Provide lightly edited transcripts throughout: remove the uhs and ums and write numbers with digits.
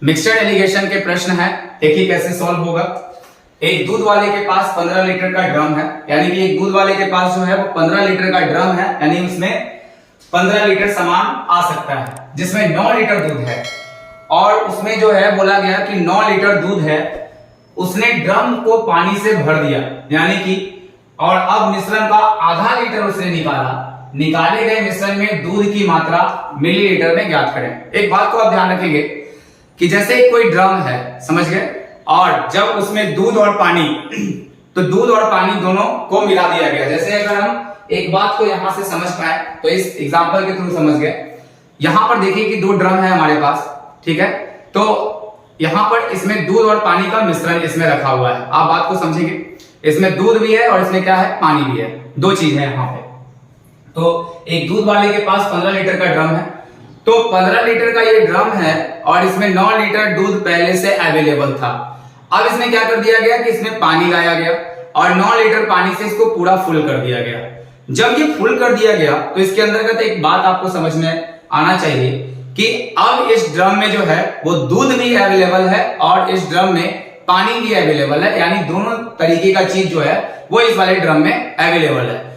Mixture allegation के प्रश्न है, देखिए कैसे सॉल्व होगा। एक दूध वाले के पास 15 लीटर का ड्रम है, यानी कि एक दूध वाले के पास जो है वो 15 लीटर का ड्रम है, यानी उसमें 15 लीटर सामान आ सकता है, जिसमें 9 लीटर दूध है। और उसमें जो है बोला गया कि 9 लीटर दूध है, उसने ड्रम को पानी से भर दिया, यानी कि और अब मिश्रण का आधा लीटर उसने निकाला। निकाले गए मिश्रण में दूध की मात्रा मिलीलीटर में ज्ञात करें। एक बात को आप ध्यान रखेंगे कि जैसे कोई ड्रम है, समझ गए, और जब उसमें दूध और पानी तो दूध और पानी दोनों को मिला दिया गया। जैसे अगर हम एक बात को यहां से समझ पाए तो इस एग्जांपल के थ्रू समझ गए। यहां पर देखिए कि 2 ड्रम है हमारे पास, ठीक है, तो यहां पर इसमें दूध और पानी का मिश्रण इसमें रखा हुआ है। आप बात को समझेंगे, इसमें दूध भी है और इसमें क्या है, पानी भी है, 2 चीज है यहां पे। तो एक दूध वाले के पास 15 लीटर का ड्रम है, तो 15 लीटर का ये ड्रम है और इसमें 9 लीटर दूध पहले से अवेलेबल था। अब इसमें क्या कर दिया गया कि इसमें पानी लाया गया और 9 लीटर पानी से इसको पूरा फुल कर दिया गया। जब ये फुल कर दिया गया तो इसके अंतर्गत एक बात आपको समझ में आना चाहिए कि अब इस ड्रम में जो है वो दूध भी अवेलेबल है और इस ड्रम में पानी भी अवेलेबल है, यानी दोनों तरीके का चीज जो है वो इस वाले ड्रम में अवेलेबल है।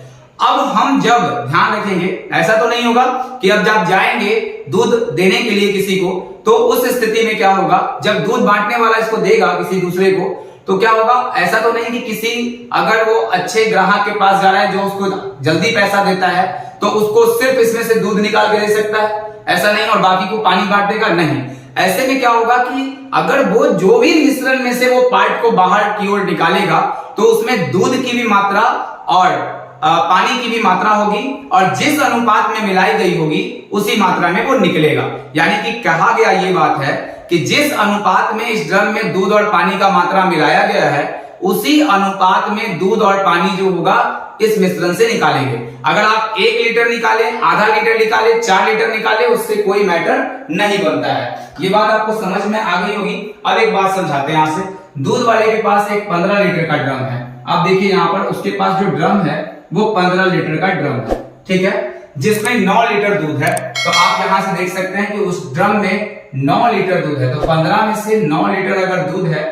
अब हम जब ध्यान रखेंगे, ऐसा तो नहीं होगा कि अब जब जाएंगे दूध देने के लिए किसी को, तो उस स्थिति में क्या होगा, जब दूध बांटने वाला इसको देगा किसी दूसरे को, तो क्या होगा, ऐसा तो नहीं कि किसी अगर वो अच्छे ग्राहक के पास जा रहा है जो उसको जल्दी पैसा देता है तो उसको सिर्फ इसमें से दूध निकाल के दे सकता है, ऐसा नहीं, और बाकी को पानी बांट देगा, नहीं। ऐसे में क्या होगा कि अगर वो जो भी मिश्रण में से वो पार्ट को बाहर की ओर निकालेगा तो उसमें दूध की भी मात्रा और पानी की भी मात्रा होगी और जिस अनुपात में मिलाई गई होगी उसी मात्रा में वो निकलेगा। यानी कि कहा गया ये बात है कि जिस अनुपात में इस ड्रम में दूध और पानी का मात्रा मिलाया गया है उसी अनुपात में दूध और पानी जो होगा इस मिश्रण से निकालेंगे। अगर आप 1 लीटर निकाले, आधा लीटर निकाले, 4 लीटर निकाले, उससे कोई मैटर नहीं बनता है। ये बात आपको समझ में आ गई होगी। अब एक बात समझाते हैं यहां से। दूध वाले के पास एक 15 लीटर का ड्रम है। अब देखिए यहां पर उसके पास जो ड्रम है वो 15 लीटर का ड्रम है, ठीक है, जिसमें 9 लीटर दूध है। तो आप यहां से देख सकते हैं कि उस ड्रम में 9 लीटर दूध है, तो 15 में से 9 लीटर अगर दूध है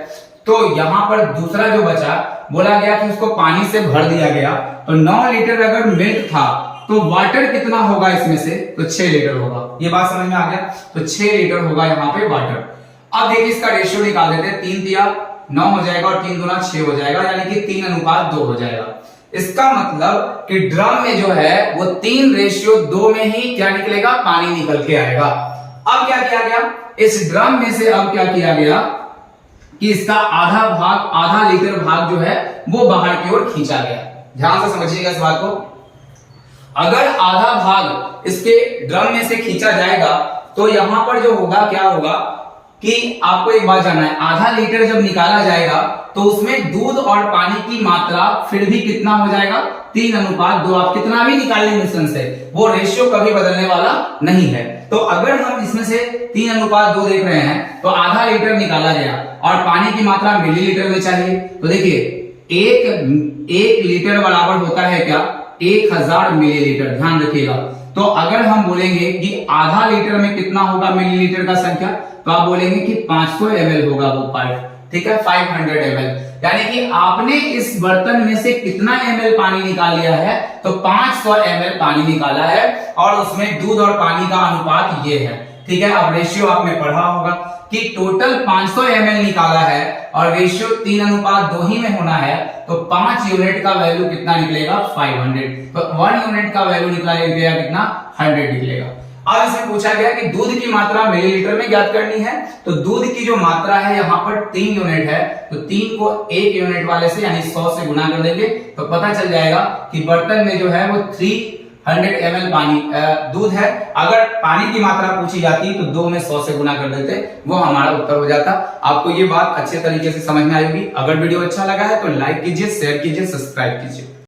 तो यहां पर दूसरा जो बचा, बोला गया कि उसको पानी से भर दिया गया, तो 9 लीटर अगर मिल्क था तो वाटर कितना होगा इसमें से, तो 6 लीटर होगा। ये बात समझ में आ गया, तो 6 लीटर होगा यहाँ पे वाटर। अब देखिए इसका रेशियो निकाल देते हैं, 3 तिया 9 हो जाएगा और 3 दूना 6 हो जाएगा, यानी कि 3:2 हो जाएगा। इसका मतलब कि ड्रम में जो है वो 3:2 में ही क्या निकलेगा, पानी निकल के आएगा। अब क्या किया गया, इस ड्रम में से अब क्या किया गया कि इसका आधा भाग, आधा लीटर भाग जो है वो बाहर की ओर खींचा गया। ध्यान से समझिएगा इस बात को। अगर आधा भाग इसके ड्रम में से खींचा जाएगा तो यहां पर जो होगा, क्या होगा कि आपको एक बात जानना है, आधा लीटर जब निकाला जाएगा तो उसमें दूध और पानी की मात्रा फिर भी कितना हो जाएगा, 3:2। आप कितना भी निकाल लें मिश्रण से, वो रेशियो कभी बदलने वाला नहीं है। तो अगर हम इसमें से 3:2 देख रहे हैं तो आधा लीटर निकाला गया और पानी की मात्रा मिलीलीटर में चाहिए, तो देखिए एक लीटर बराबर होता है क्या, 1000 मिलीलीटर। ध्यान रखिएगा। तो अगर हम बोलेंगे कि आधा लीटर में कितना होगा मिलीलीटर का संख्या, तो आप बोलेंगे कि 500 ml होगा वो पार्ट, ठीक है, 500 ml। यानी कि आपने इस बर्तन में से कितना ml पानी निकाल लिया है, तो 500 ml पानी निकाला है और उसमें दूध और पानी का अनुपात ये है, ठीक है। अब रेशियो आपने पढ़ा होगा कि टोटल 500 ml निकाला है और रेशियो 3:2 ही में होना है, तो 5 यूनिट का वैल्यू कितना निकलेगा, 500। तो 1 यूनिट का वैल्यू निकलेगा कितना, 100 निकलेगा। अब इसमें पूछा गया कि दूध की मात्रा मिलीलीटर में ज्ञात करनी है, तो दूध की जो मात्रा है यहाँ पर 3 यूनिट है, तो 3 को 1 यूनिट वाले से यानी 100 से गुना कर देंगे तो पता चल जाएगा कि बर्तन में जो है वो 300 ml पानी दूध है। अगर पानी की मात्रा पूछी जाती तो 2 में 100 से गुना कर देते, वो हमारा उत्तर हो जाता। आपको ये बात अच्छे तरीके से समझ में आई होगी। अगर वीडियो अच्छा लगा है तो लाइक कीजिए, शेयर कीजिए, सब्सक्राइब कीजिए।